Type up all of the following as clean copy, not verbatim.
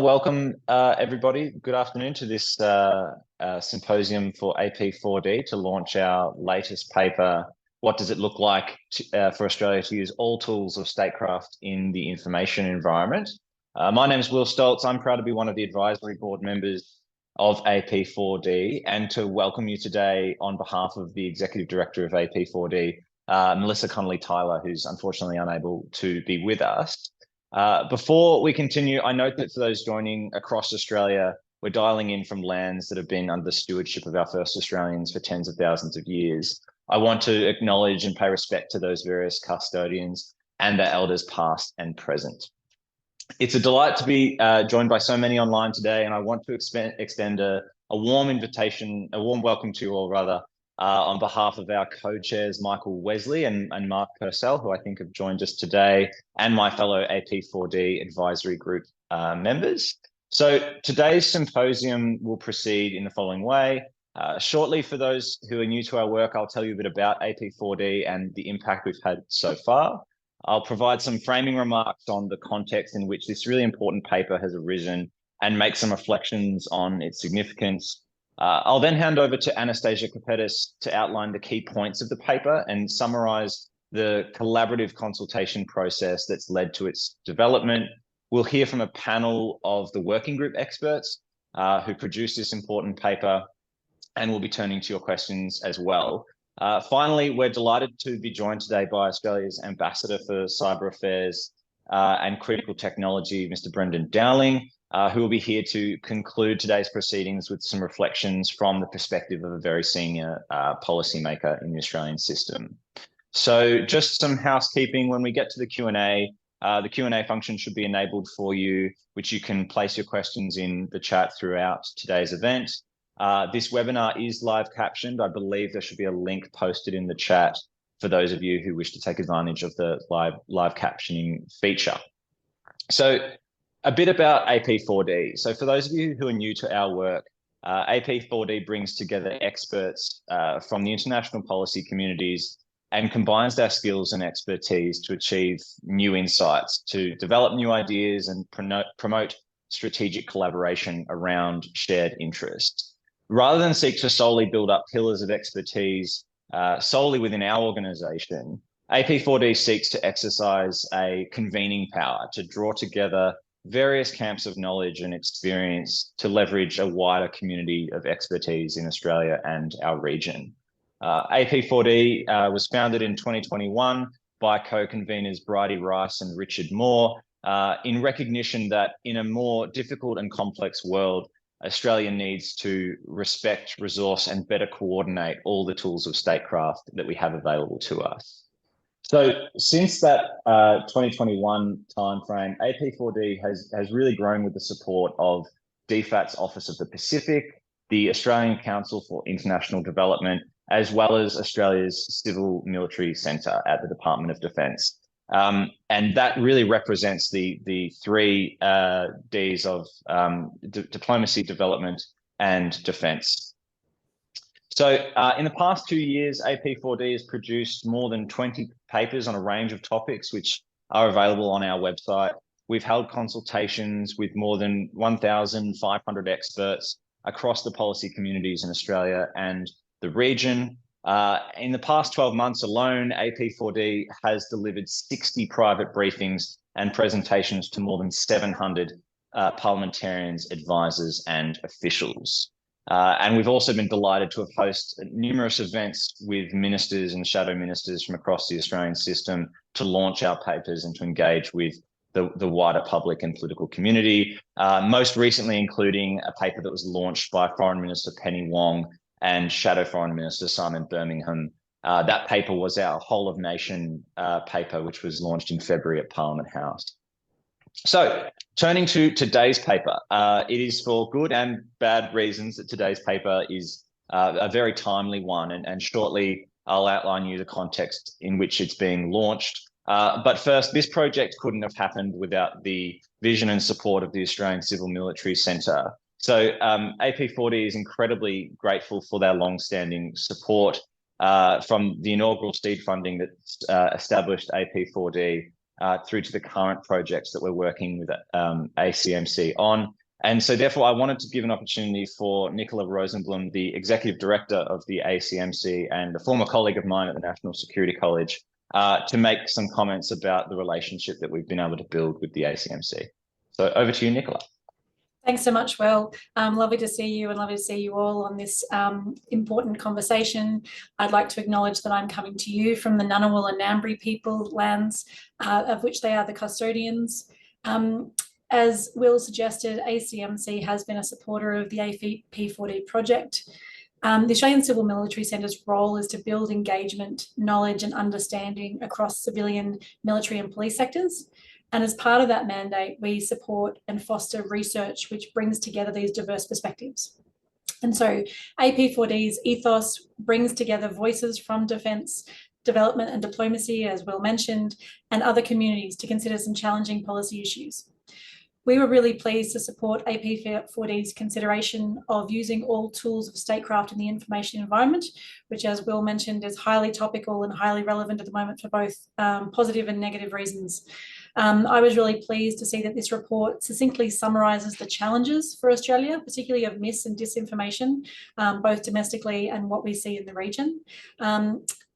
welcome everybody. Good afternoon to this symposium for AP4D to launch our latest paper, What Does It Look Like for Australia to Use All Tools of Statecraft in the Information Environment? My name is Will Stoltz. I'm proud to be one of the advisory board members of AP4D and to welcome you today on behalf of the Executive Director of AP4D, Melissa Connolly-Tyler, who's unfortunately unable to be with us. Before we continue, I note that for those joining across Australia, we're dialing in from lands that have been under the stewardship of our first Australians for tens of thousands of years. I want to acknowledge and pay respect to those various custodians and their elders past and present. It's a delight to be joined by so many online today, and I want to extend a warm invitation, a warm welcome to you all rather, on behalf of our co-chairs, Michael Wesley and Mark Purcell, who I think have joined us today, and my fellow AP4D Advisory Group members. So today's symposium will proceed in the following way. Shortly, for those who are new to our work, I'll tell you a bit about AP4D and the impact we've had so far. I'll provide some framing remarks on the context in which this really important paper has arisen and make some reflections on its significance. I'll then hand over to Anastasia Kapetas to outline the key points of the paper and summarize the collaborative consultation process that's led to its development. We'll hear from a panel of the working group experts who produced this important paper, and we'll be turning to your questions as well. Finally, we're delighted to be joined today by Australia's Ambassador for Cyber Affairs and Critical Technology, Mr. Brendan Dowling, who will be here to conclude today's proceedings with some reflections from the perspective of a very senior policymaker in the Australian system. So just some housekeeping. When we get to the Q&A function should be enabled for you, which you can place your questions in the chat throughout today's event. This webinar is live captioned. I believe there should be a link posted in the chat for those of you who wish to take advantage of the live captioning feature. So a bit about AP4D. So for those of you who are new to our work, AP4D brings together experts from the international policy communities and combines their skills and expertise to achieve new insights, to develop new ideas and promote strategic collaboration around shared interests. Rather than seek to solely build up pillars of expertise solely within our organization, AP4D seeks to exercise a convening power to draw together various camps of knowledge and experience to leverage a wider community of expertise in Australia and our region. AP4D was founded in 2021 by co-conveners Bridie Rice and Richard Moore in recognition that in a more difficult and complex world, Australia needs to respect, resource, and better coordinate all the tools of statecraft that we have available to us. So since that 2021 timeframe, AP4D has really grown with the support of DFAT's Office of the Pacific, the Australian Council for International Development, as well as Australia's Civil Military Centre at the Department of Defence. And that really represents the three Ds of diplomacy, development, and defence. So in the past 2 years, AP4D has produced more than 20 papers on a range of topics, which are available on our website. We've held consultations with more than 1,500 experts across the policy communities in Australia and the region. In the past 12 months alone, AP4D has delivered 60 private briefings and presentations to more than 700 parliamentarians, advisors, and officials. And we've also been delighted to have hosted numerous events with ministers and shadow ministers from across the Australian system to launch our papers and to engage with the wider public and political community, most recently including a paper that was launched by Foreign Minister Penny Wong and Shadow Foreign Minister Simon Birmingham. That paper was our Whole of Nation paper, which was launched in February at Parliament House. So turning to today's paper, it is for good and bad reasons that today's paper is a very timely one. And shortly, I'll outline you the context in which it's being launched. But first, this project couldn't have happened without the vision and support of the Australian Civil Military Centre. So AP4D is incredibly grateful for their long-standing support from the inaugural seed funding that established AP4D through to the current projects that we're working with ACMC on. And so therefore, I wanted to give an opportunity for Nicola Rosenblum, the Executive Director of the ACMC and a former colleague of mine at the National Security College, to make some comments about the relationship that we've been able to build with the ACMC. So over to you, Nicola. Thanks so much, Will. Lovely to see you and lovely to see you all on this important conversation. I'd like to acknowledge that I'm coming to you from the Ngunnawal and Ngambri people lands, of which they are the custodians. As Will suggested, ACMC has been a supporter of the AP4D project. The Australian Civil Military Centre's role is to build engagement, knowledge and understanding across civilian, military and police sectors. And as part of that mandate, we support and foster research which brings together these diverse perspectives. And so AP4D's ethos brings together voices from defence, development and diplomacy, as Will mentioned, and other communities to consider some challenging policy issues. We were really pleased to support AP4D's consideration of using all tools of statecraft in the information environment, which, as Will mentioned, is highly topical and highly relevant at the moment for both positive and negative reasons. I was really pleased to see that this report succinctly summarises the challenges for Australia, particularly of mis and disinformation, both domestically and what we see in the region.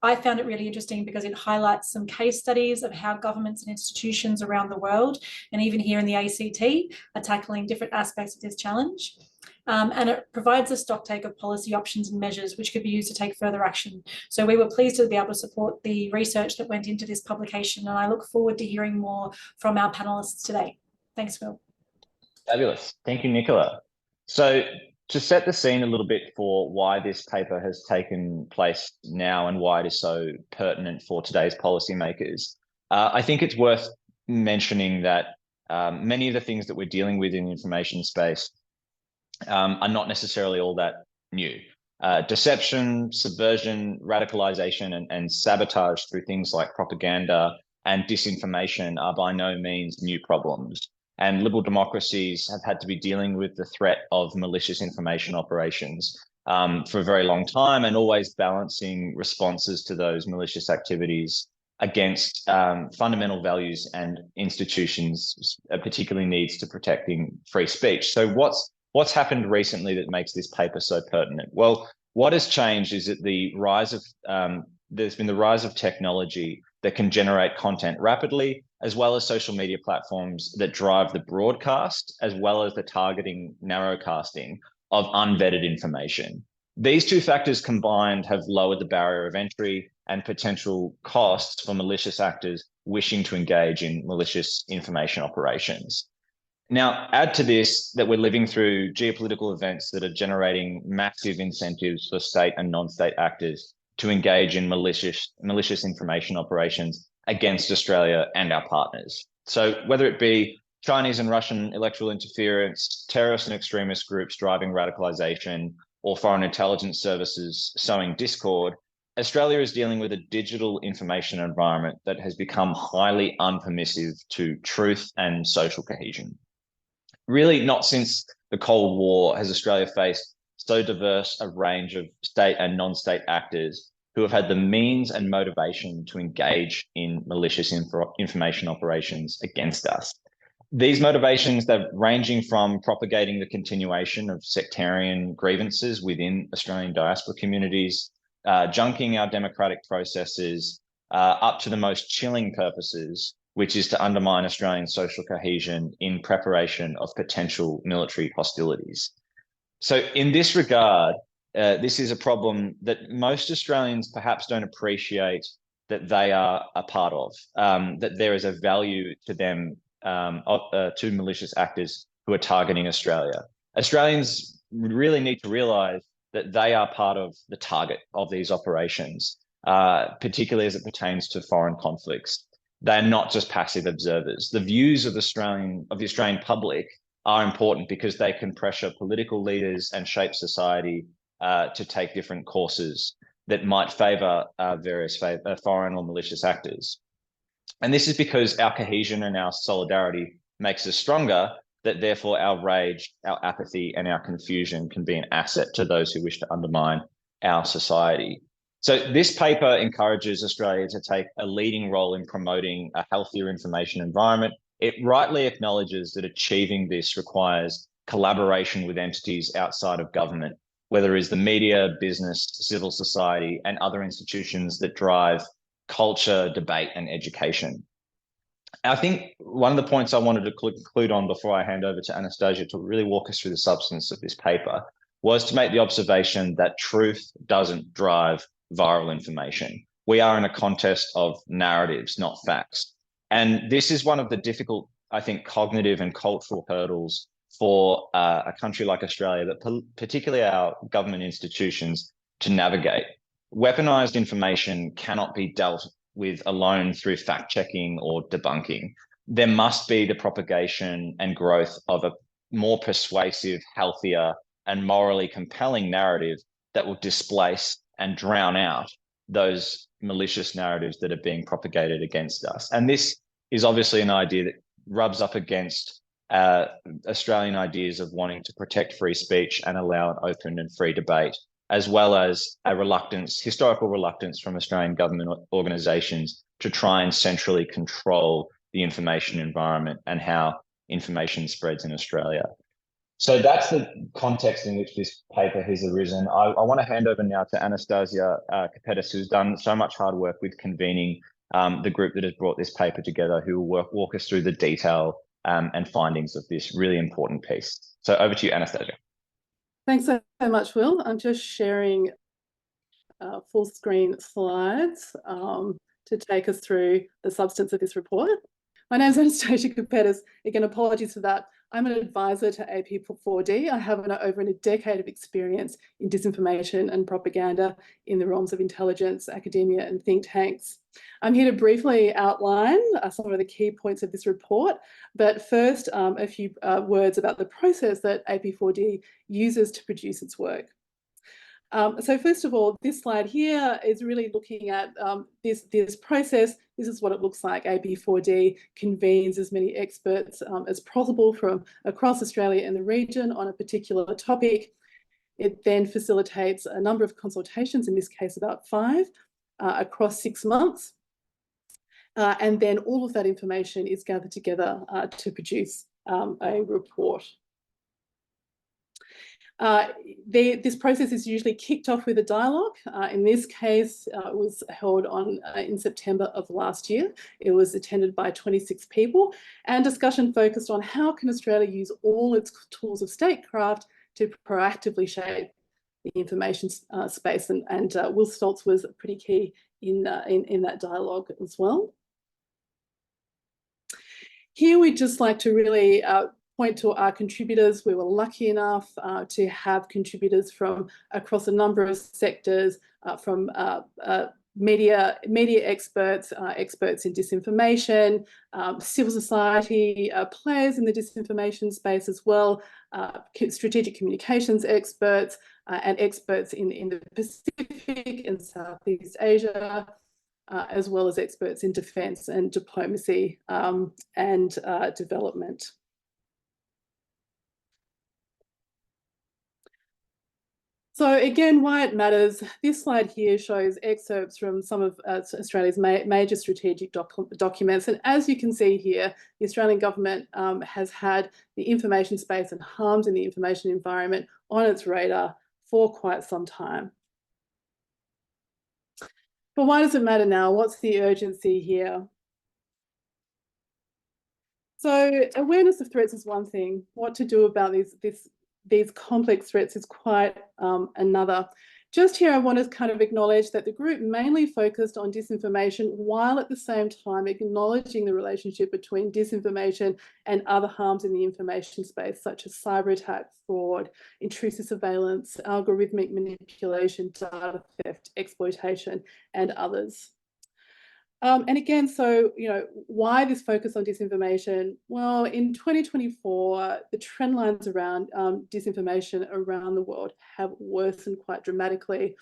I found it really interesting because it highlights some case studies of how governments and institutions around the world, and even here in the ACT, are tackling different aspects of this challenge. And it provides a stocktake of policy options and measures which could be used to take further action. So we were pleased to be able to support the research that went into this publication, and I look forward to hearing more from our panelists today. Thanks, Will. Fabulous. Thank you, Nicola. So to set the scene a little bit for why this paper has taken place now and why it is so pertinent for today's policymakers, I think it's worth mentioning that many of the things that we're dealing with in the information space are not necessarily all that new. Deception, subversion, radicalization, and sabotage through things like propaganda and disinformation are by no means new problems. And liberal democracies have had to be dealing with the threat of malicious information operations for a very long time, and always balancing responses to those malicious activities against fundamental values and institutions, particularly needs to protecting free speech. So what's happened recently that makes this paper so pertinent? Well, what has changed is that there's been the rise of technology that can generate content rapidly, as well as social media platforms that drive the broadcast, as well as the targeting, narrowcasting of unvetted information. These two factors combined have lowered the barrier of entry and potential costs for malicious actors wishing to engage in malicious information operations. Now, add to this that we're living through geopolitical events that are generating massive incentives for state and non-state actors to engage in malicious information operations against Australia and our partners. So whether it be Chinese and Russian electoral interference, terrorist and extremist groups driving radicalization, or foreign intelligence services sowing discord, Australia is dealing with a digital information environment that has become highly unpermissive to truth and social cohesion. Really, not since the Cold War has Australia faced so diverse a range of state and non-state actors who have had the means and motivation to engage in malicious information operations against us. These motivations, they're ranging from propagating the continuation of sectarian grievances within Australian diaspora communities, junking our democratic processes, up to the most chilling purposes, which is to undermine Australian social cohesion in preparation of potential military hostilities. So in this regard, this is a problem that most Australians perhaps don't appreciate that they are a part of, that there is a value to them, to malicious actors who are targeting Australia. Australians really need to realise that they are part of the target of these operations, particularly as it pertains to foreign conflicts. They're not just passive observers. The views of the Australian public are important because they can pressure political leaders and shape society to take different courses that might favour various foreign or malicious actors. And this is because our cohesion and our solidarity makes us stronger, that therefore our rage, our apathy and our confusion can be an asset to those who wish to undermine our society. So this paper encourages Australia to take a leading role in promoting a healthier information environment. It rightly acknowledges that achieving this requires collaboration with entities outside of government, whether it's the media, business, civil society, and other institutions that drive culture, debate, and education. I think one of the points I wanted to conclude on before I hand over to Anastasia to really walk us through the substance of this paper was to make the observation that truth doesn't drive viral information. We are in a contest of narratives, not facts. And this is one of the difficult, I think, cognitive and cultural hurdles for a country like Australia, but particularly our government institutions to navigate. Weaponized information cannot be dealt with alone through fact checking or debunking. There must be the propagation and growth of a more persuasive, healthier, and morally compelling narrative that will displace and drown out those malicious narratives that are being propagated against us. And this is obviously an idea that rubs up against Australian ideas of wanting to protect free speech and allow an open and free debate, as well as a reluctance, historical reluctance from Australian government organisations to try and centrally control the information environment and how information spreads in Australia. So that's the context in which this paper has arisen. I want to hand over now to Anastasia Kapetas, who's done so much hard work with convening the group that has brought this paper together, who will walk us through the detail and findings of this really important piece. So over to you, Anastasia. Thanks so much, Will. I'm just sharing full screen slides to take us through the substance of this report. My name is Anastasia Kapetas. Again, apologies for that. I'm an advisor to AP4D. I have over a decade of experience in disinformation and propaganda in the realms of intelligence, academia, and think tanks. I'm here to briefly outline some of the key points of this report, but first, a few words about the process that AP4D uses to produce its work. So first of all, this slide here is really looking at this process. This is what it looks like. AP4D convenes as many experts as possible from across Australia and the region on a particular topic. It then facilitates a number of consultations, in this case about 5, across 6 months. And then all of that information is gathered together to produce a report. This process is usually kicked off with a dialogue. In this case, it was held in September of last year. It was attended by 26 people, and discussion focused on how can Australia use all its tools of statecraft to proactively shape the information space. And Will Stoltz was pretty key in that dialogue as well. Here we'd just like to really point to our contributors. We were lucky enough to have contributors from across a number of sectors, from media experts, experts in disinformation, civil society players in the disinformation space as well, strategic communications experts, and experts in the Pacific and Southeast Asia, as well as experts in defence and diplomacy and development. So again, why it matters, this slide here shows excerpts from some of Australia's major strategic documents. And as you can see here, the Australian government has had the information space and harms in the information environment on its radar for quite some time. But why does it matter now? What's the urgency here? So awareness of threats is one thing. What to do about these complex threats is quite another. Just here, I want to kind of acknowledge that the group mainly focused on disinformation while at the same time acknowledging the relationship between disinformation and other harms in the information space, such as cyber attack, fraud, intrusive surveillance, algorithmic manipulation, data theft, exploitation, and others. And again, so, why this focus on disinformation? Well, in 2024, the trend lines around disinformation around the world have worsened quite dramatically,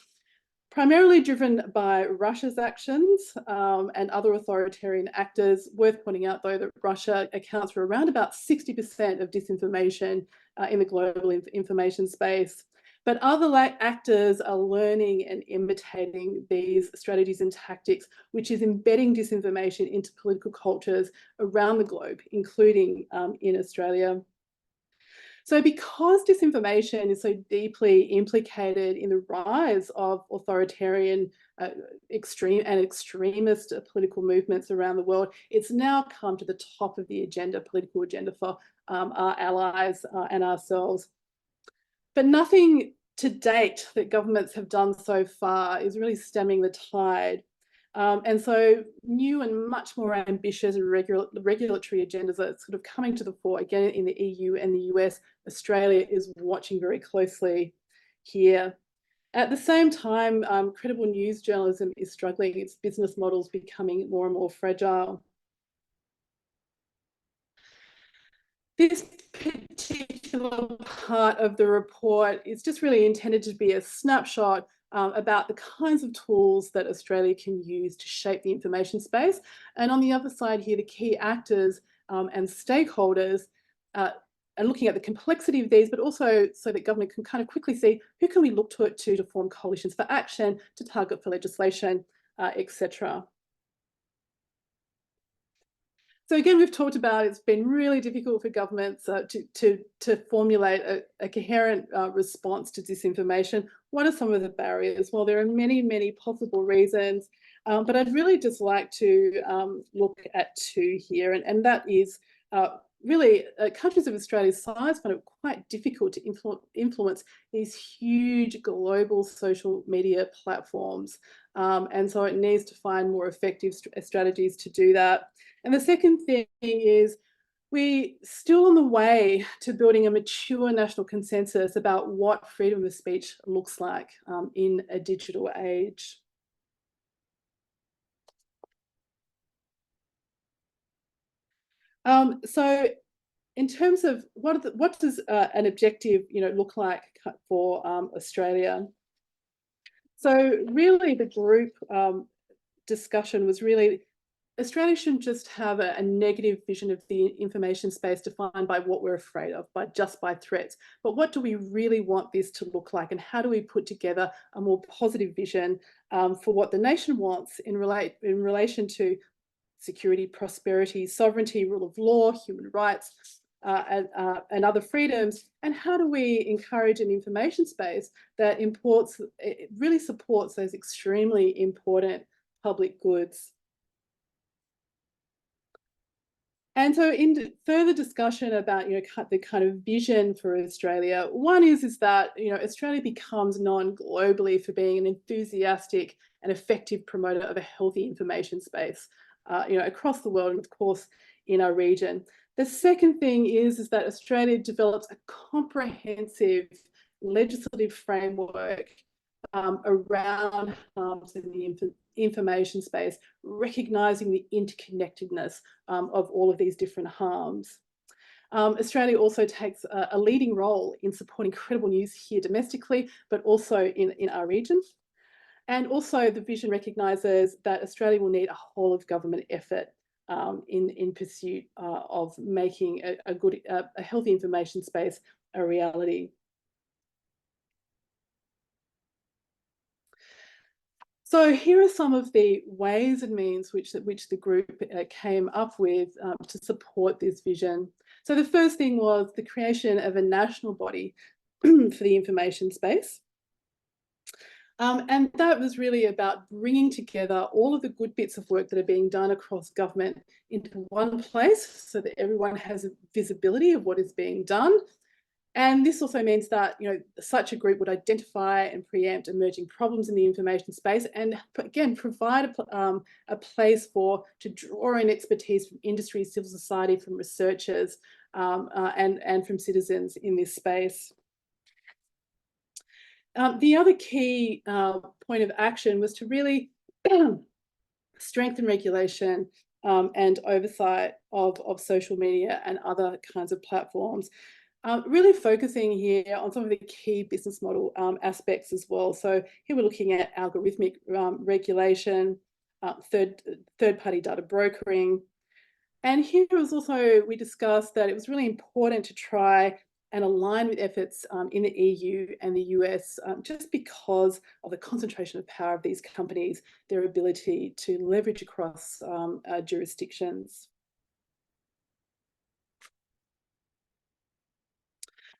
primarily driven by Russia's actions and other authoritarian actors. Worth pointing out, though, that Russia accounts for around about 60% of disinformation in the global information space. But other actors are learning and imitating these strategies and tactics, which is embedding disinformation into political cultures around the globe, including in Australia. So because disinformation is so deeply implicated in the rise of authoritarian extremist political movements around the world, it's now come to the top of the political agenda for our allies and ourselves. But nothing to date that governments have done so far is really stemming the tide. And so new and much more ambitious regulatory agendas are sort of coming to the fore, again, in the EU and the US. Australia is watching very closely here. At the same time, credible news journalism is struggling, its business models becoming more and more fragile. This particular part of the report is just really intended to be a snapshot about the kinds of tools that Australia can use to shape the information space. And on the other side here, the key actors and stakeholders are looking at the complexity of these, but also so that government can kind of quickly see who can we look to form coalitions for action, to target for legislation, etc. So again, we've talked about it's been really difficult for governments to formulate a coherent response to disinformation. What are some of the barriers? Well, there are many, many possible reasons, but I'd really just like to look at two here, and that is really countries of Australia's size find it quite difficult to influence these huge global social media platforms. And so it needs to find more effective strategies to do that. And the second thing is we're still on the way to building a mature national consensus about what freedom of speech looks like in a digital age. So in terms of what does an objective look like for Australia? So really the group discussion was really Australia shouldn't just have a negative vision of the information space defined by what we're afraid of, just by threats. But what do we really want this to look like, and how do we put together a more positive vision for what the nation wants in relation to security, prosperity, sovereignty, rule of law, human rights, and other freedoms? And how do we encourage an information space that really supports those extremely important public goods? And so in further discussion about the kind of vision for Australia, one is that Australia becomes known globally for being an enthusiastic and effective promoter of a healthy information space across the world, and of course in our region. The second thing is that Australia develops a comprehensive legislative framework around harms in the information space, recognising the interconnectedness of all of these different harms. Australia also takes a leading role in supporting credible news here domestically, but also in our region. And also the vision recognises that Australia will need a whole of government effort in pursuit of making a healthy information space a reality. So here are some of the ways and means which the group came up with to support this vision. So the first thing was the creation of a national body for the information space. And that was really about bringing together all of the good bits of work that are being done across government into one place so that everyone has a visibility of what is being done. And this also means that such a group would identify and preempt emerging problems in the information space, and again provide a place to draw in expertise from industry, civil society, from researchers, and from citizens in this space. The other key point of action was to really strengthen regulation and oversight of social media and other kinds of platforms. Really focusing here on some of the key business model aspects as well. So here we're looking at algorithmic regulation, third-party data brokering. And here was also, we discussed that it was really important to try and align with efforts in the EU and the US, just because of the concentration of power of these companies, their ability to leverage across jurisdictions.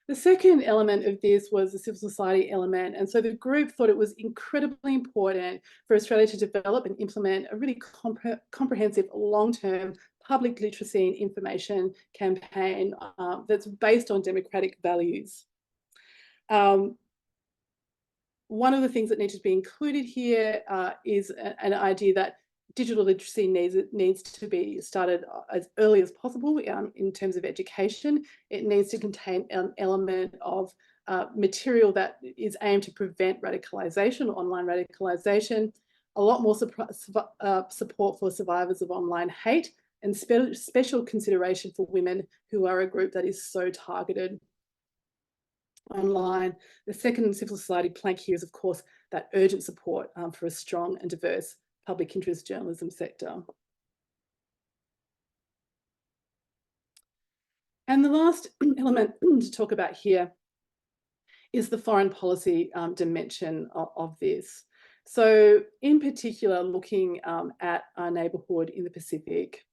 The second element of this was the civil society element. And so the group thought it was incredibly important for Australia to develop and implement a really comprehensive long-term public literacy and information campaign that's based on democratic values. One of the things that needs to be included here is an idea that digital literacy needs to be started as early as possible in terms of education. It needs to contain an element of material that is aimed to prevent radicalisation, online radicalisation, a lot more support for survivors of online hate, and special consideration for women who are a group that is so targeted online. The second civil society plank here is, of course, that urgent support for a strong and diverse public interest journalism sector. And the last element to talk about here is the foreign policy dimension of this. So in particular, looking at our neighbourhood in the Pacific,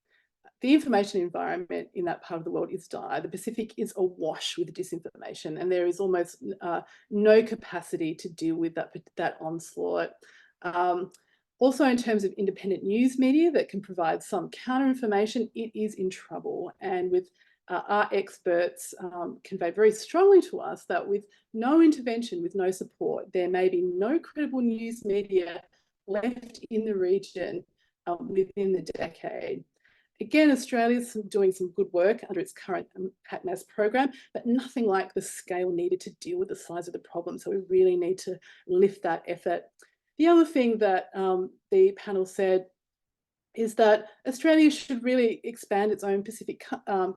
the information environment in that part of the world is dire. The Pacific is awash with disinformation, and there is almost no capacity to deal with that onslaught. Also, in terms of independent news media that can provide some counter information, it is in trouble. And with our experts convey very strongly to us that with no intervention, with no support, there may be no credible news media left in the region within the decade. Again, Australia's doing some good work under its current PACMAS program, but nothing like the scale needed to deal with the size of the problem. So we really need to lift that effort. The other thing that the panel said is that Australia should really expand its own Pacific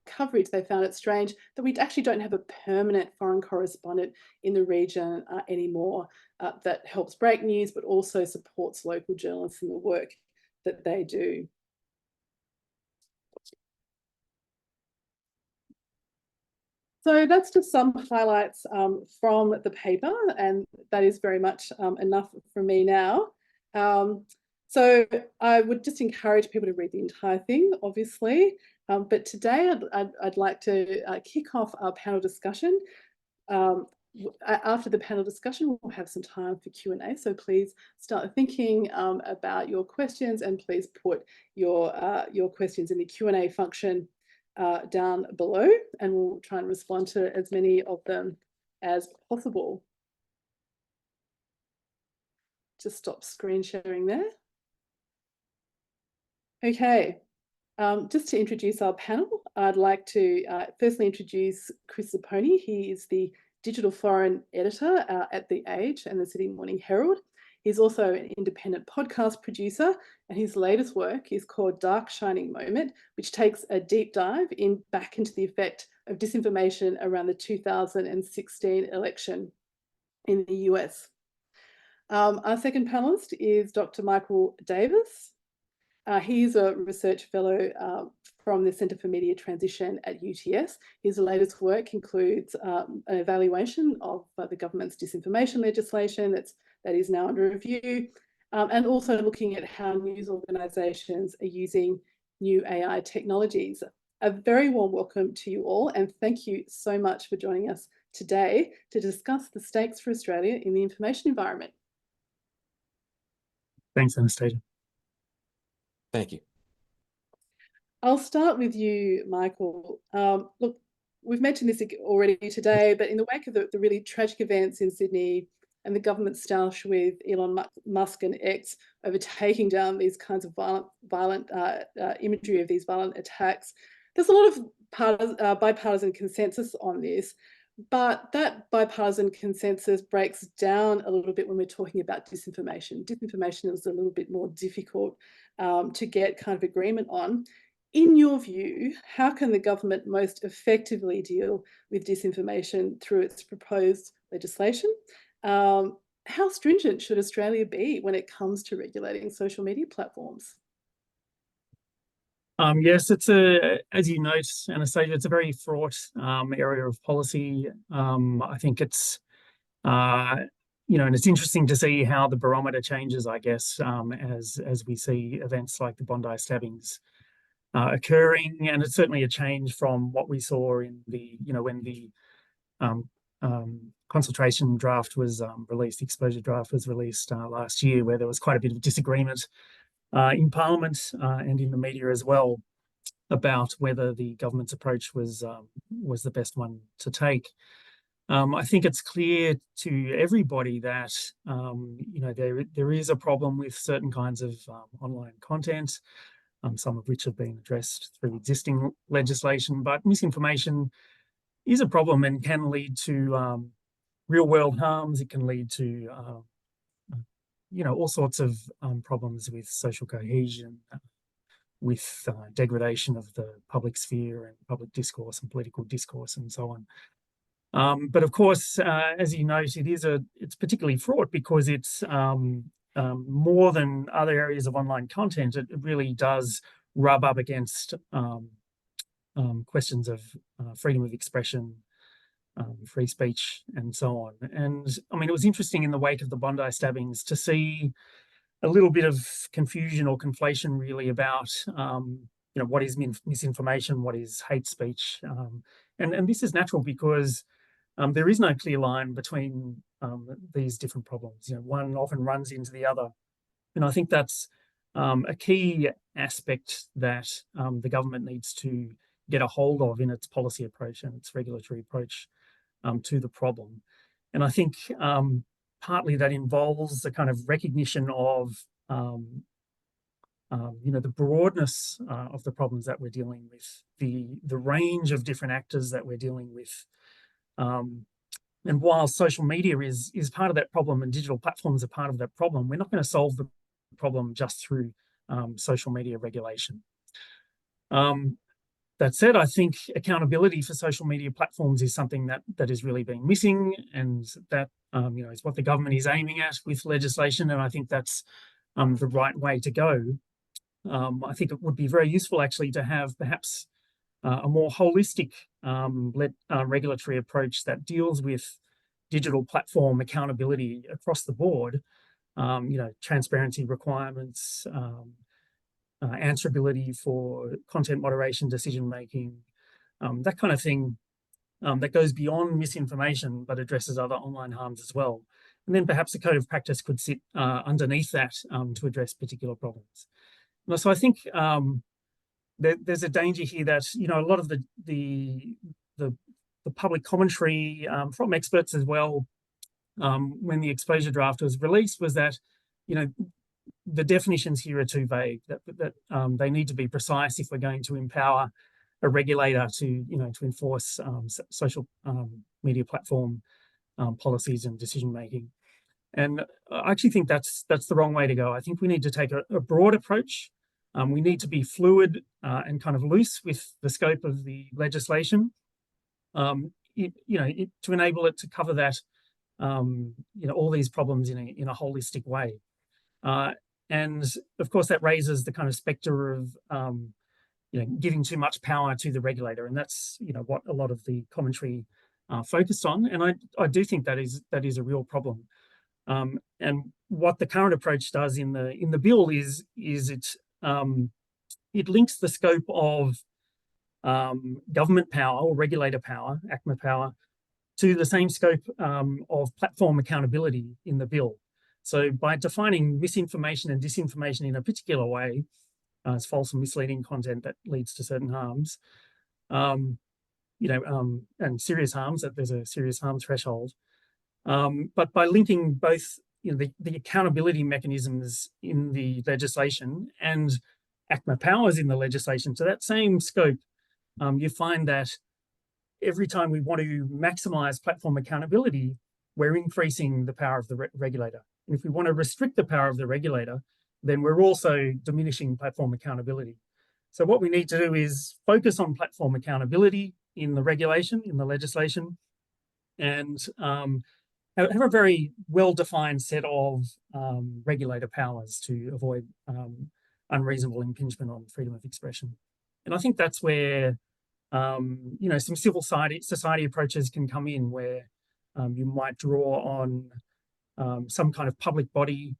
coverage. They found it strange that we actually don't have a permanent foreign correspondent in the region anymore that helps break news, but also supports local journalists in the work that they do. So that's just some highlights from the paper, and that is very much enough for me now. So I would just encourage people to read the entire thing, obviously, but today I'd like to kick off our panel discussion. After the panel discussion, we'll have some time for Q&A, so please start thinking about your questions, and please put your questions in the Q&A function down below, and we'll try and respond to as many of them as possible. Just stop screen sharing there. Okay, just to introduce our panel, I'd like to firstly introduce Chris Zappone. He is the digital foreign editor at The Age and the Sydney Morning Herald. He's also an independent podcast producer, and his latest work is called Dark Shining Moment, which takes a deep dive back into the effect of disinformation around the 2016 election in the US. Our second panelist is Dr. Michael Davis. He's a research fellow from the Centre for Media Transition at UTS. His latest work includes an evaluation of the government's disinformation legislation that is now under review, and also looking at how news organisations are using new AI technologies. A very warm welcome to you all, and thank you so much for joining us today to discuss the stakes for Australia in the information environment. Thanks, Anastasia. Thank you. I'll start with you, Michael. Look, we've mentioned this already today, but in the wake of the really tragic events in Sydney and the government stoush with Elon Musk and X overtaking down these kinds of violent imagery of these violent attacks, there's a lot of bipartisan consensus on this, but that bipartisan consensus breaks down a little bit when we're talking about disinformation. Disinformation is a little bit more difficult to get kind of agreement on. In your view, how can the government most effectively deal with disinformation through its proposed legislation? How stringent should Australia be when it comes to regulating social media platforms? Yes, as you note, Anastasia, it's a very fraught area of policy. I think it's, and it's interesting to see how the barometer changes, I guess, as we see events like the Bondi stabbings occurring, and it's certainly a change from what we saw in when the consultation draft was released, the exposure draft was released last year, where there was quite a bit of disagreement in Parliament and in the media as well about whether the government's approach was the best one to take. I think it's clear to everybody that there is a problem with certain kinds of online content, some of which have been addressed through existing legislation, but misinformation is a problem and can lead to real-world harms. It can lead to all sorts of problems with social cohesion, with degradation of the public sphere and public discourse and political discourse and so on. But of course, as you note, it's particularly fraught because it's more than other areas of online content. It really does rub up against questions of freedom of expression, free speech, and so on. And I mean, it was interesting in the wake of the Bondi stabbings to see a little bit of confusion or conflation really about what is misinformation, what is hate speech, and this is natural because there is no clear line between these different problems. One often runs into the other, and I think that's a key aspect that the government needs to get a hold of in its policy approach and its regulatory approach to the problem. And I think partly that involves the kind of recognition of, the broadness of the problems that we're dealing with, the range of different actors that we're dealing with. And while social media is part of that problem and digital platforms are part of that problem, we're not going to solve the problem just through social media regulation. That said, I think accountability for social media platforms is something that is really being missing, and that is what the government is aiming at with legislation. And I think that's the right way to go. I think it would be very useful actually to have perhaps a more holistic regulatory approach that deals with digital platform accountability across the board. Transparency requirements, answerability for content moderation, decision making, that kind of thing that goes beyond misinformation but addresses other online harms as well. And then perhaps a code of practice could sit underneath that to address particular problems. So I think there's a danger here that a lot of the public commentary from experts as well, when the exposure draft was released, was that the definitions here are too vague. That they need to be precise if we're going to empower a regulator to enforce social media platform policies and decision making. And I actually think that's the wrong way to go. I think we need to take a broad approach. We need to be fluid and kind of loose with the scope of the legislation, to enable it to cover that, all these problems in a holistic way. And of course, that raises the kind of specter of, giving too much power to the regulator, and that's what a lot of the commentary focused on. And I do think that is a real problem. And what the current approach does in the bill is it links the scope of government power or regulator power, ACMA power, to the same scope of platform accountability in the bill. So by defining misinformation and disinformation in a particular way, as false and misleading content that leads to certain harms, and serious harms, that there's a serious harm threshold. But by linking both the accountability mechanisms in the legislation and ACMA powers in the legislation to that same scope, you find that every time we want to maximize platform accountability, we're increasing the power of the regulator. And if we want to restrict the power of the regulator, then we're also diminishing platform accountability. So what we need to do is focus on platform accountability in the regulation, in the legislation, and have a very well-defined set of regulator powers to avoid unreasonable impingement on freedom of expression. And I think that's where some civil society approaches can come in, where you might draw on some kind of public body,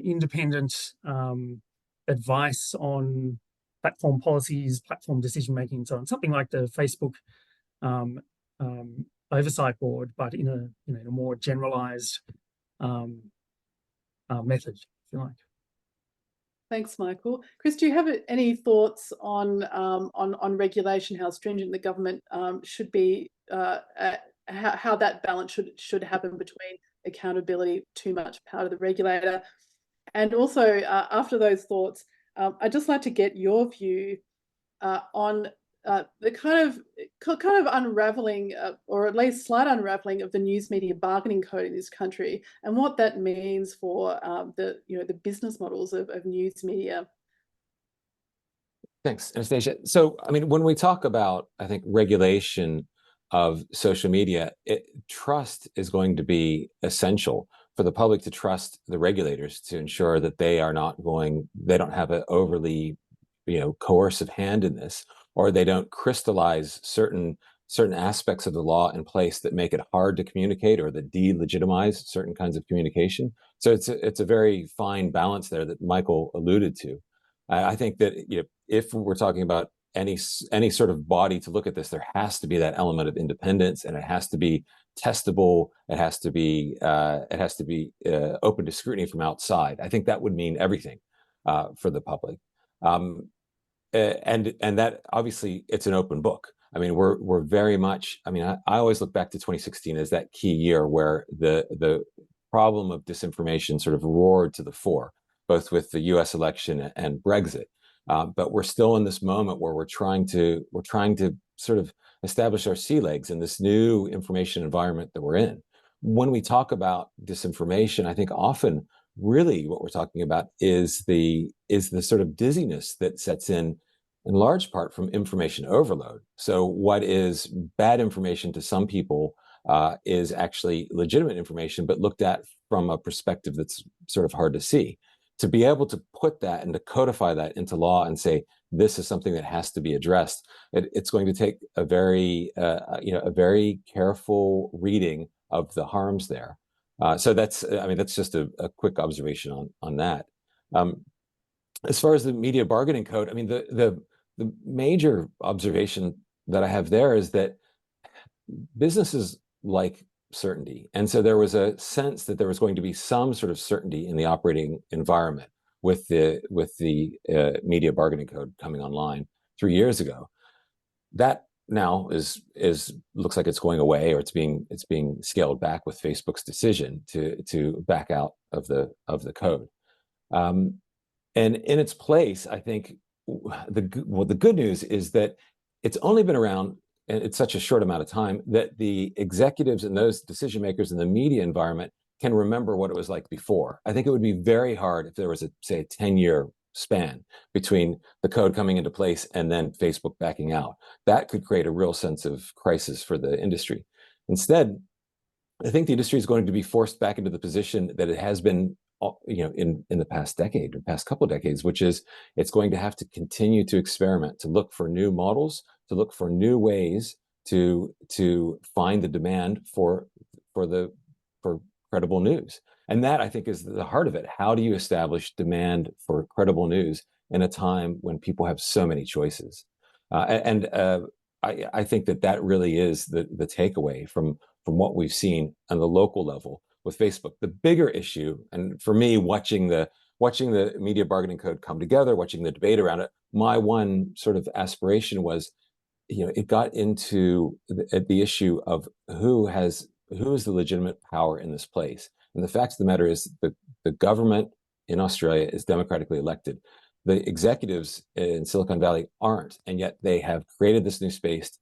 independent advice on platform policies, platform decision making, and so on. Something like the Facebook oversight board, but in a more generalized method, if you like. Thanks, Michael. Chris, do you have any thoughts on regulation, how stringent the government should be, how that balance should happen between accountability, too much power to the regulator? And also, after those thoughts, I'd just like to get your view on the kind of unraveling, or at least slight unraveling, of the news media bargaining code in this country, and what that means for the business models of news media. Thanks, Anastasia. So, I mean, when we talk about, I think, regulation of social media, trust is going to be essential for the public to trust the regulators, to ensure that they don't have an overly, coercive hand in this, or they don't crystallize certain aspects of the law in place that make it hard to communicate, or that delegitimize certain kinds of communication. So it's a very fine balance there that Michael alluded to. I think that if we're talking about any sort of body to look at this, there has to be that element of independence, and it has to be testable. It has to be open to scrutiny from outside. I think that would mean everything for the public. And that, obviously, it's an open book. I mean, we're very much, I always look back to 2016 as that key year where the problem of disinformation sort of roared to the fore, both with the US election and Brexit. But we're still in this moment where we're trying to sort of establish our sea legs in this new information environment that we're in. When we talk about disinformation, I think often really what we're talking about is the sort of dizziness that sets in large part from information overload. So what is bad information to some people is actually legitimate information, but looked at from a perspective that's sort of hard to see. To be able to put that and to codify that into law and say this is something that has to be addressed, it's going to take a very careful reading of the harms there. So that's just a quick observation on that. As far as the media bargaining code, I mean, the major observation that I have there is that businesses like certainty. And so there was a sense that there was going to be some sort of certainty in the operating environment with the media bargaining code coming online 3 years ago. That now looks like it's going away, or it's being scaled back with Facebook's decision to back out of the code. And in its place, I think the good news is that it's only been around, and it's such a short amount of time, that the executives and those decision makers in the media environment can remember what it was like before. I think it would be very hard if there was a 10-year span between the code coming into place and then Facebook backing out. That could create a real sense of crisis for the industry. Instead, I think the industry is going to be forced back into the position that it has been, in the past decade, or past couple of decades, which is it's going to have to continue to experiment, to look for new models, to look for new ways to find the demand for credible news. And that, I think, is the heart of it. How do you establish demand for credible news in a time when people have so many choices? I think that really is the takeaway from what we've seen on the local level with Facebook. The bigger issue, and for me, watching the media bargaining code come together, watching the debate around it, my one sort of aspiration was, it got into the issue of who is the legitimate power in this place. And the fact of the matter is the government in Australia is democratically elected. The executives in Silicon Valley aren't, and yet they have created this new space,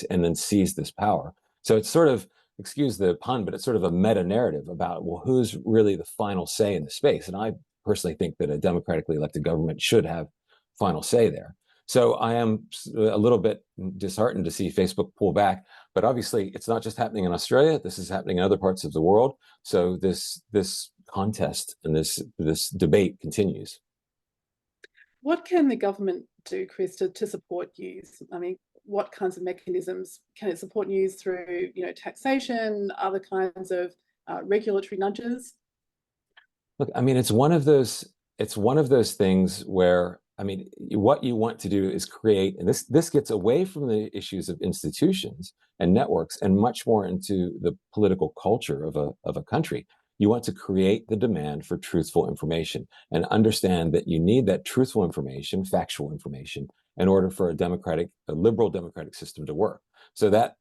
and then seized this power. So it's sort of, excuse the pun, but it's sort of a meta narrative about, well, who's really the final say in the space? And I personally think that a democratically elected government should have final say there. So I am a little bit disheartened to see Facebook pull back, but obviously it's not just happening in Australia. This is happening in other parts of the world. So this contest and this debate continues. What can the government do, Chris, to support news? I mean, what kinds of mechanisms can it support news through, taxation, other kinds of regulatory nudges? Look, I mean, it's one of those things where, I mean, what you want to do is create, and this gets away from the issues of institutions and networks and much more into the political culture of a country. You want to create the demand for truthful information and understand that you need that truthful information, factual information, in order for a liberal democratic system to work. So that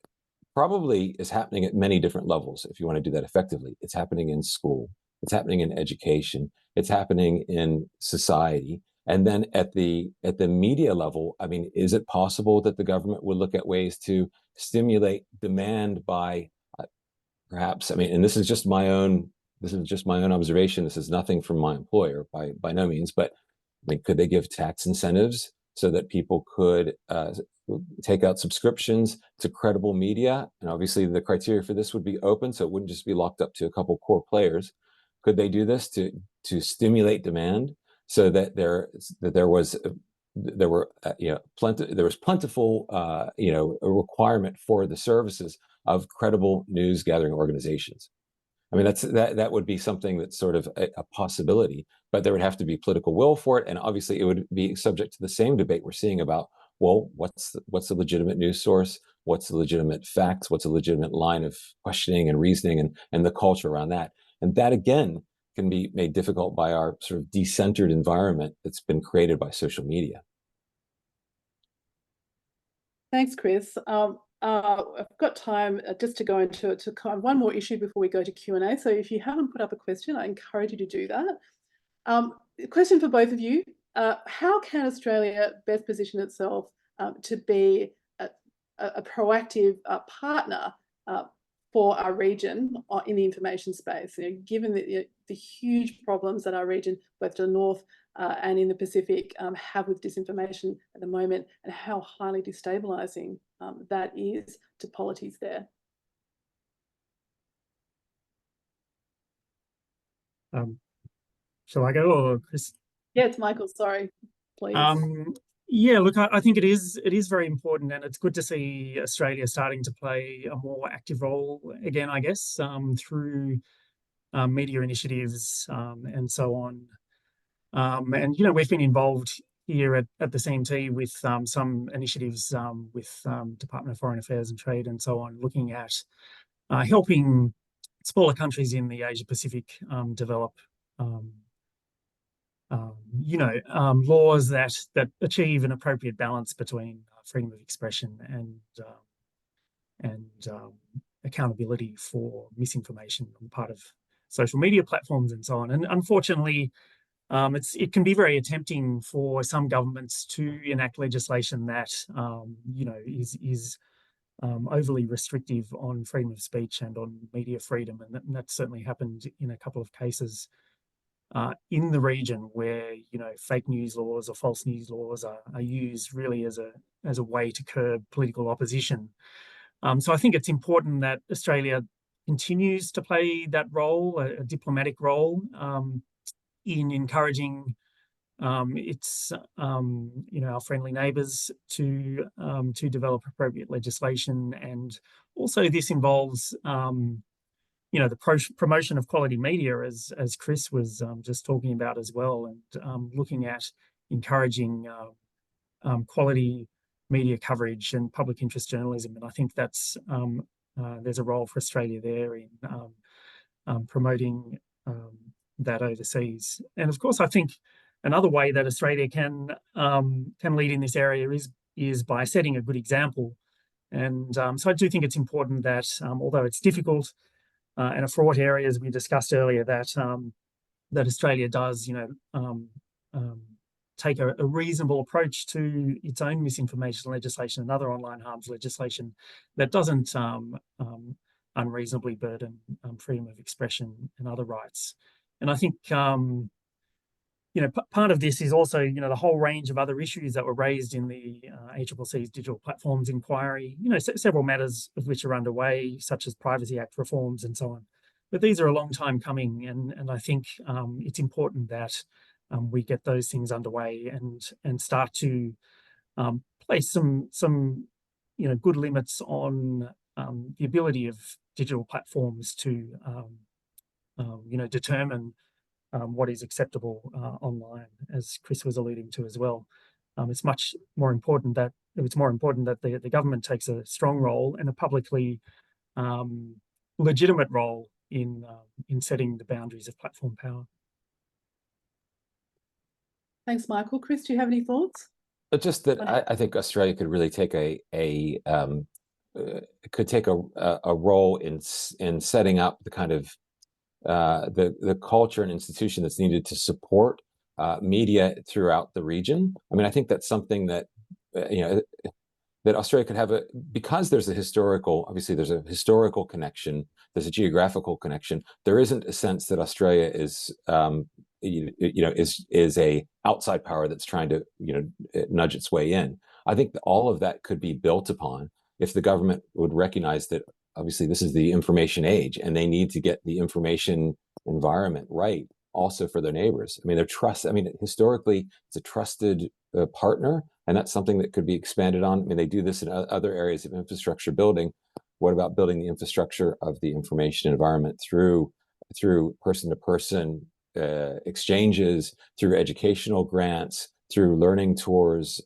probably is happening at many different levels if you want to do that effectively. It's happening in school, it's happening in education, it's happening in society. And then at the media level, I mean, is it possible that the government would look at ways to stimulate demand by perhaps, I mean, and this is just my own observation. This is nothing from my employer by no means, but I mean, could they give tax incentives so that people could take out subscriptions to credible media? And obviously the criteria for this would be open, so it wouldn't just be locked up to a couple core players. Could they do this to stimulate demand so that there was plentiful a requirement for the services of credible news gathering organizations? I mean, that would be something that's sort of a possibility, but there would have to be political will for it, and obviously it would be subject to the same debate we're seeing about, well, what's the legitimate news source? What's the legitimate facts? What's a legitimate line of questioning and reasoning, and the culture around that? And that again can be made difficult by our sort of decentered environment that's been created by social media. Thanks, Chris. I've got time just to go into one more issue before we go to Q&A. So if you haven't put up a question, I encourage you to do that. Question for both of you. How can Australia best position itself to be a proactive partner for our region in the information space? Given the huge problems that our region, both to the north and in the Pacific, have with disinformation at the moment, and how highly destabilising that is to polities there. Shall I go, or Chris? Yeah, it's Michael. Sorry, please. Yeah, look, I think it is very important, and it's good to see Australia starting to play a more active role again, I guess, through media initiatives and so on. And we've been involved here at the CMT with some initiatives with Department of Foreign Affairs and Trade and so on, looking at helping smaller countries in the Asia Pacific develop laws that achieve an appropriate balance between freedom of expression and accountability for misinformation on the part of social media platforms and so on. And unfortunately, it can be very tempting for some governments to enact legislation that is overly restrictive on freedom of speech and on media freedom, and that certainly happened in a couple of cases in the region where fake news laws or false news laws are used really as a way to curb political opposition. So I think it's important that Australia continues to play that role, a diplomatic role, in encouraging its our friendly neighbours to develop appropriate legislation. And also this involves the promotion of quality media, as Chris was just talking about as well, and looking at encouraging quality media coverage and public interest journalism. And I think that's there's a role for Australia there in promoting that overseas. And of course, I think another way that Australia can lead in this area is by setting a good example. And so I do think it's important that, although it's difficult and a fraught area, as we discussed earlier, that Australia does, take a reasonable approach to its own misinformation legislation and other online harms legislation that doesn't unreasonably burden freedom of expression and other rights. And I think, part of this is also, the whole range of other issues that were raised in the ACCC's Digital Platforms Inquiry, several matters of which are underway, such as Privacy Act reforms and so on. But these are a long time coming, and I think it's important that we get those things underway and start to place some good limits on the ability of digital platforms to determine what is acceptable online, as Chris was alluding to as well. It's much more important that the government takes a strong role and a publicly legitimate role in setting the boundaries of platform power. Thanks, Michael. Chris, do you have any thoughts? But just that I think Australia could really take a role in setting up the kind of the culture and institution that's needed to support media throughout the region. I mean, I think that's something that that Australia could have because there's obviously there's a historical connection, there's a geographical connection. There isn't a sense that Australia is is a outside power that's trying to nudge its way in. I think that all of that could be built upon if the government would recognize that obviously this is the information age and they need to get the information environment right also for their neighbors. I mean, historically it's a trusted partner, and that's something that could be expanded on. I mean, they do this in other areas of infrastructure building. What about building the infrastructure of the information environment through person-to-person exchanges, through educational grants, through learning tours,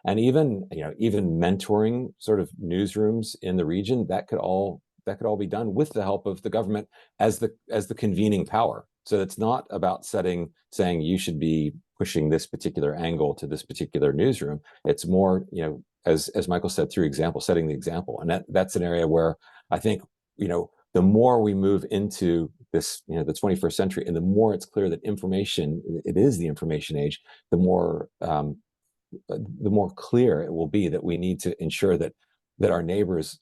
and even mentoring sort of newsrooms in the region? That could all be done with the help of the government as the convening power. So it's not about saying you should be pushing this particular angle to this particular newsroom. It's more, as Michael said, through setting the example. And that's an area where I think, the more we move into this, the 21st century, and the more it's clear that it is the information age, the more clear it will be that we need to ensure that our neighbors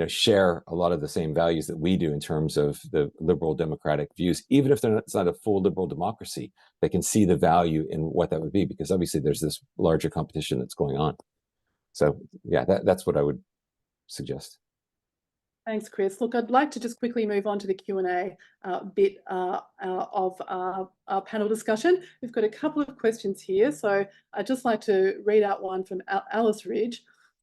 share a lot of the same values that we do in terms of the liberal democratic views. Even if it's not a full liberal democracy, they can see the value in what that would be, because obviously there's this larger competition that's going on. So yeah, that's what I would suggest. Thanks, Chris. Look, I'd like to just quickly move on to the Q&A bit of our panel discussion. We've got a couple of questions here, so I'd just like to read out one from Alice Ridge.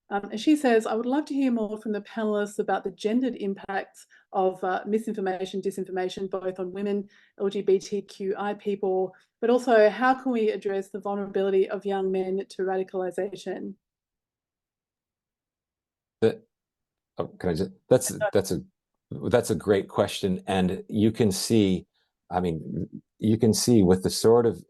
And she says, I would love to hear more from the panelists about the gendered impacts of misinformation, disinformation, both on women, LGBTQI people, but also how can we address the vulnerability of young men to radicalization? That's a great question, and you can see with the sort of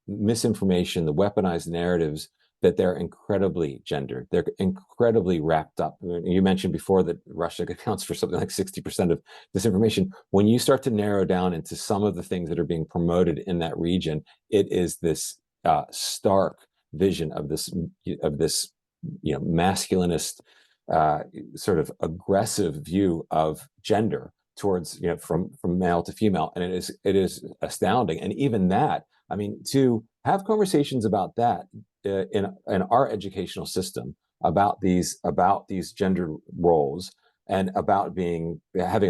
misinformation, the weaponized narratives, that they're incredibly gendered. They're incredibly wrapped up. You mentioned before that Russia accounts for something like 60% of disinformation. When you start to narrow down into some of the things that are being promoted in that region, it is this stark vision of this masculinist, sort of aggressive view of gender towards from male to female, and it is astounding. And even that, I mean, to have conversations about that in our educational system about these gender roles and about having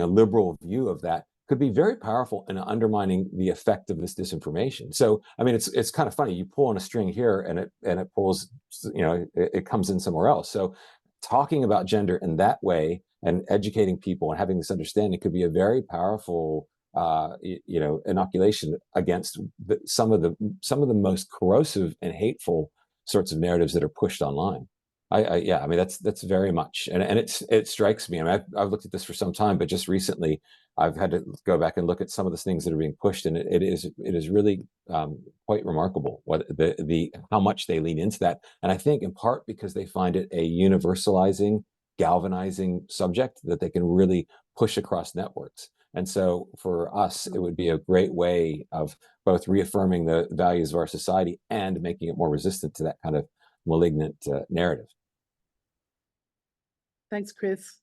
a liberal view of that could be very powerful in undermining the effect of this disinformation. So I mean, it's kind of funny. You pull on a string here and it pulls, it comes in somewhere else. So talking about gender in that way and educating people and having this understanding could be a very powerful inoculation against some of the most corrosive and hateful sorts of narratives that are pushed online. I mean, that's very much, and it strikes me. I mean, I've looked at this for some time, but just recently I've had to go back and look at some of the things that are being pushed, and it is really quite remarkable what how much they lean into that. And I think in part because they find it a universalizing, galvanizing subject that they can really push across networks. And so for us, it would be a great way of both reaffirming the values of our society and making it more resistant to that kind of malignant narrative. Thanks, Chris.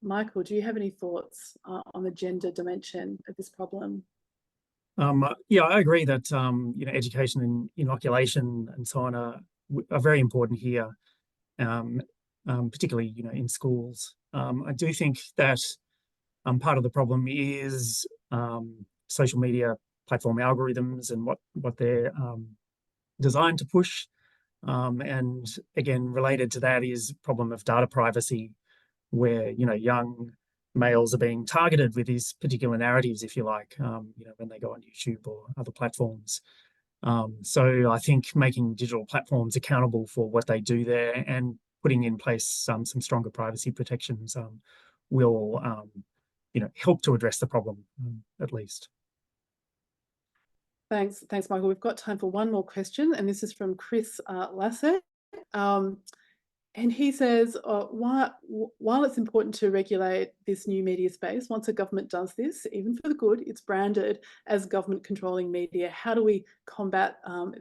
Michael, do you have any thoughts on the gender dimension of this problem? Yeah, I agree that education and inoculation and so on are very important here, particularly in schools. I do think that part of the problem is social media platform algorithms and what they're designed to push. And again, related to that is problem of data privacy, where young males are being targeted with these particular narratives, if you like, when they go on YouTube or other platforms. So I think making digital platforms accountable for what they do there and putting in place some stronger privacy protections will help to address the problem, at least. Thanks, Michael. We've got time for one more question, and this is from Chris Lassett. And he says, while it's important to regulate this new media space, once a government does this, even for the good, it's branded as government controlling media. How do we combat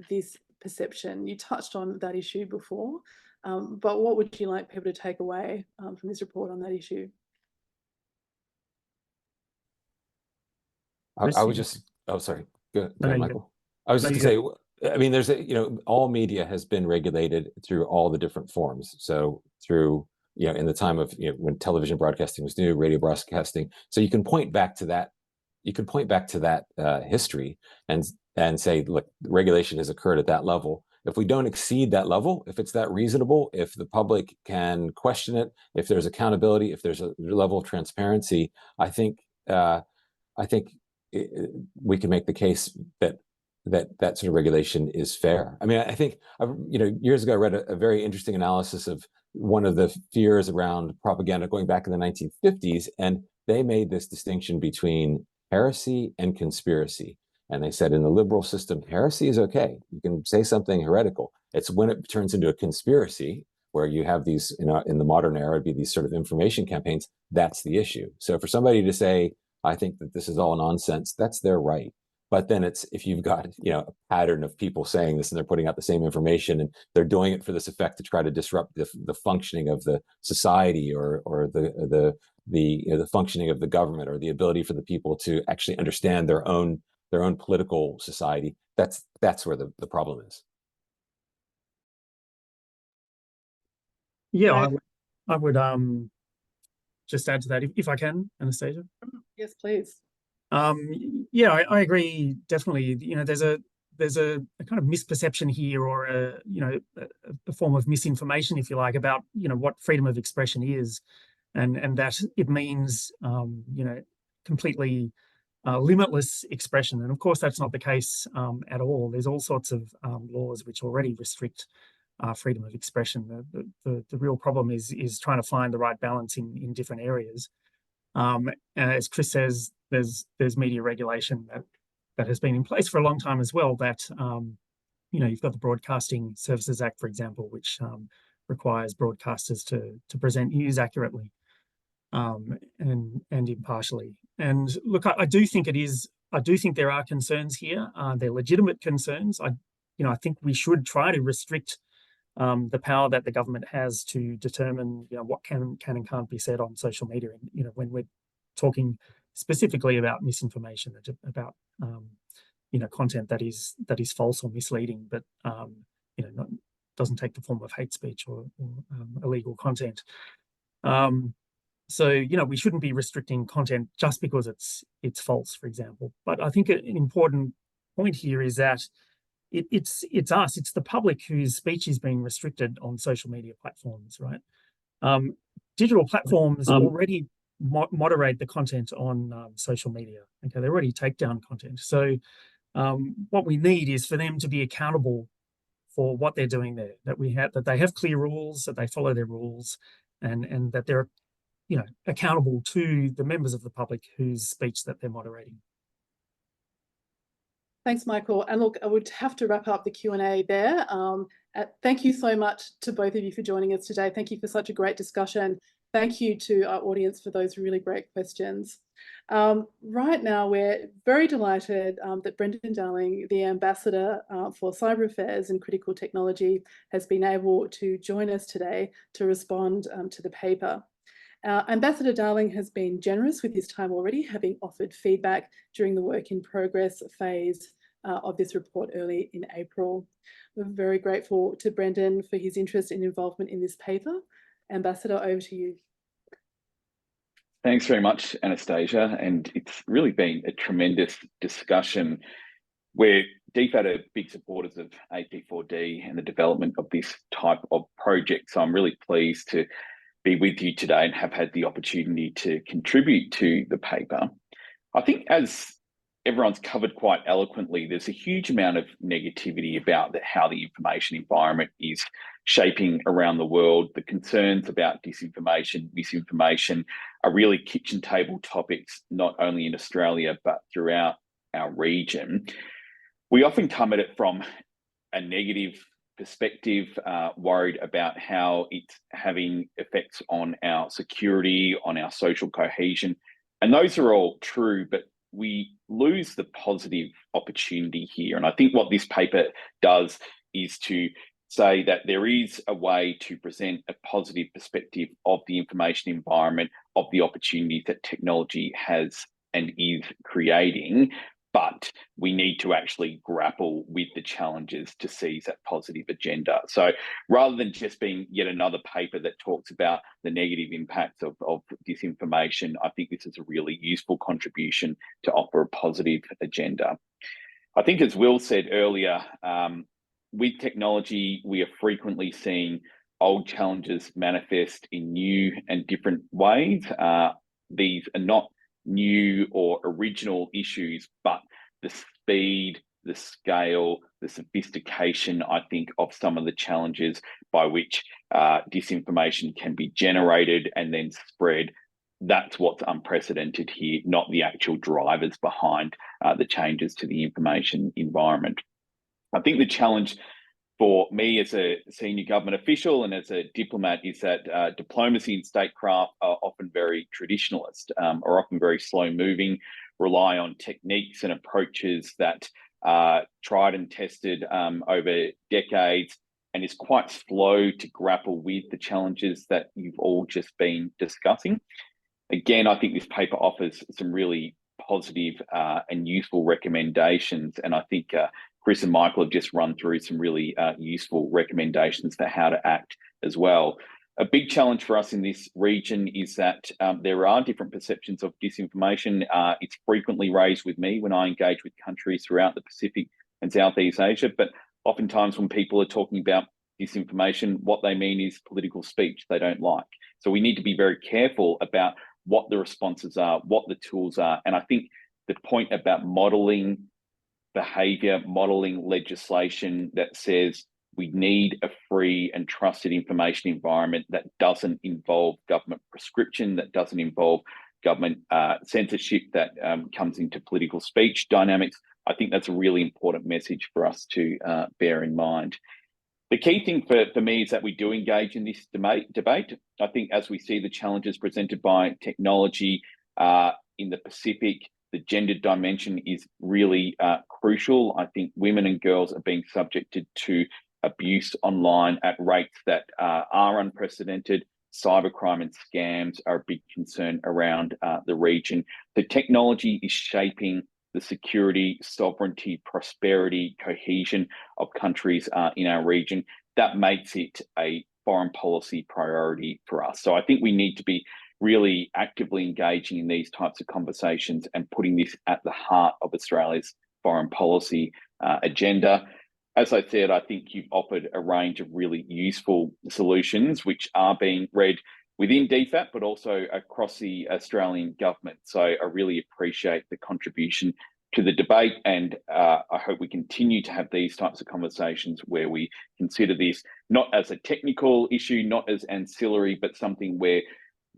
this perception? You touched on that issue before, but what would you like people to take away from this report on that issue? I would just, oh, sorry. Go ahead, Michael. I was just No, going to say, I mean, there's all media has been regulated through all the different forms. So through, in the time of, when television broadcasting was new, radio broadcasting. So you can point back to that. You can point back to that history and say, look, regulation has occurred at that level. If we don't exceed that level, if it's that reasonable, if the public can question it, if there's accountability, if there's a level of transparency, I think we can make the case that sort of regulation is fair. I mean, I think, years ago, I read a very interesting analysis of one of the fears around propaganda going back in the 1950s, and they made this distinction between heresy and conspiracy. And they said in the liberal system, heresy is okay. You can say something heretical. It's when it turns into a conspiracy, where you have these, in the modern era, it'd be these sort of information campaigns, that's the issue. So for somebody to say, I think that this is all nonsense, that's their right. But then it's, if you've got, a pattern of people saying this and they're putting out the same information and they're doing it for this effect to try to disrupt the functioning of the society or the functioning of the government or the ability for the people to actually understand their own political society, that's where the problem is. Yeah, I would just add to that if I can, Anastasia. Yes, please. Yeah, I agree definitely. There's a kind of misperception here, or a form of misinformation, if you like, about what freedom of expression is, and that it means completely limitless expression. And of course, that's not the case at all. There's all sorts of laws which already restrict freedom of expression. The real problem is trying to find the right balance in different areas. As Chris says, there's media regulation that has been in place for a long time as well. That you've got the Broadcasting Services Act, for example, which requires broadcasters to present news accurately and impartially. And look, I do think there are concerns here. They're legitimate concerns. I think we should try to restrict the power that the government has to determine, what can and can't be said on social media. And, when we're talking specifically about misinformation, about, content that is false or misleading, but, doesn't take the form of hate speech or illegal content. So, we shouldn't be restricting content just because it's false, for example. But I think an important point here is that it's the public whose speech is being restricted on social media platforms, right? Digital platforms already moderate the content on social media. Okay, they already take down content. So what we need is for them to be accountable for what they're doing there. That they have clear rules, that they follow their rules, and that they're accountable to the members of the public whose speech that they're moderating. Thanks, Michael. And look, I would have to wrap up the Q&A there. Thank you so much to both of you for joining us today. Thank you for such a great discussion. Thank you to our audience for those really great questions. Right now, we're very delighted that Brendan Dowling, the Ambassador for Cyber Affairs and Critical Technology, has been able to join us today to respond to the paper. Ambassador Dowling has been generous with his time already, having offered feedback during the work in progress phase of this report early in April. We're very grateful to Brendan for his interest and involvement in this paper. Ambassador, over to you. Thanks very much, Anastasia. And it's really been a tremendous discussion. We're DFAT are big supporters of AP4D and the development of this type of project. So I'm really pleased to be with you today and have had the opportunity to contribute to the paper. I think, as everyone's covered quite eloquently, there's a huge amount of negativity about how the information environment is shaping around the world. The concerns about disinformation, misinformation are really kitchen table topics, not only in Australia, but throughout our region. We often come at it from a negative perspective, worried about how it's having effects on our security, on our social cohesion. And those are all true, but we lose the positive opportunity here. And I think what this paper does is to say that there is a way to present a positive perspective of the information environment, of the opportunities that technology has and is creating, but we need to actually grapple with the challenges to seize that positive agenda. So rather than just being yet another paper that talks about the negative impacts of disinformation, I think this is a really useful contribution to offer a positive agenda. I think, as Will said earlier, with technology, we are frequently seeing old challenges manifest in new and different ways. These are not new or original issues, but the speed, the scale, the sophistication, I think, of some of the challenges by which disinformation can be generated and then spread. That's what's unprecedented here, not the actual drivers behind the changes to the information environment. I think the challenge for me as a senior government official and as a diplomat is that diplomacy and statecraft are often very traditionalist, are often very slow moving, rely on techniques and approaches that are tried and tested over decades, and is quite slow to grapple with the challenges that you've all just been discussing. Again, I think this paper offers some really positive and useful recommendations, and I think Chris and Michael have just run through some really useful recommendations for how to act as well. A big challenge for us in this region is that there are different perceptions of disinformation. It's frequently raised with me when I engage with countries throughout the Pacific and Southeast Asia, but oftentimes when people are talking about disinformation, what they mean is political speech they don't like. So we need to be very careful about what the responses are, what the tools are. And I think the point about modeling behavior, modeling legislation that says we need a free and trusted information environment that doesn't involve government prescription, that doesn't involve government censorship, that comes into political speech dynamics. I think that's a really important message for us to bear in mind. The key thing for me is that we do engage in this debate. I think as we see the challenges presented by technology in the Pacific, the gender dimension is really crucial. I think women and girls are being subjected to abuse online at rates that are unprecedented. Cybercrime and scams are a big concern around the region. The technology is shaping the security, sovereignty, prosperity, cohesion of countries in our region. That makes it a foreign policy priority for us. So I think we need to be really actively engaging in these types of conversations and putting this at the heart of Australia's foreign policy agenda. As I said, I think you've offered a range of really useful solutions which are being read within DFAT, but also across the Australian government. So I really appreciate the contribution to the debate, and I hope we continue to have these types of conversations where we consider this not as a technical issue, not as ancillary, but something where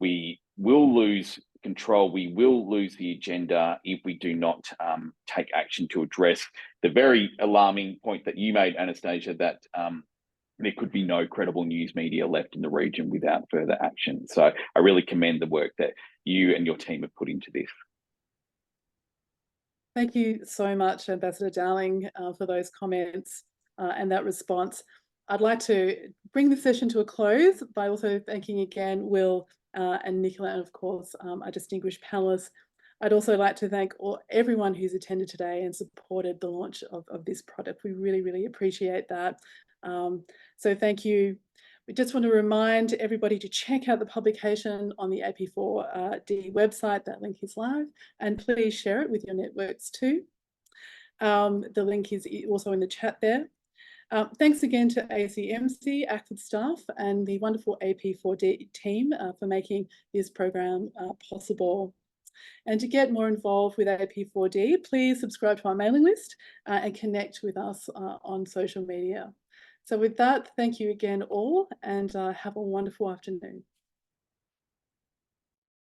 we will lose control, we will lose the agenda if we do not take action to address the very alarming point that you made, Anastasia, that there could be no credible news media left in the region without further action. So I really commend the work that you and your team have put into this. Thank you so much, Ambassador Dowling, for those comments and that response. I'd like to bring the session to a close by also thanking again Will and Nicola, and of course our distinguished panelists. I'd also like to thank everyone who's attended today and supported the launch of this product. We really, really appreciate that. So thank you. We just want to remind everybody to check out the publication on the AP4D website. That link is live, and please share it with your networks too. The link is also in the chat there. Thanks again to ACMC, active staff, and the wonderful AP4D team for making this program possible. And to get more involved with AP4D, please subscribe to our mailing list and connect with us on social media. So with that, thank you again all, and have a wonderful afternoon.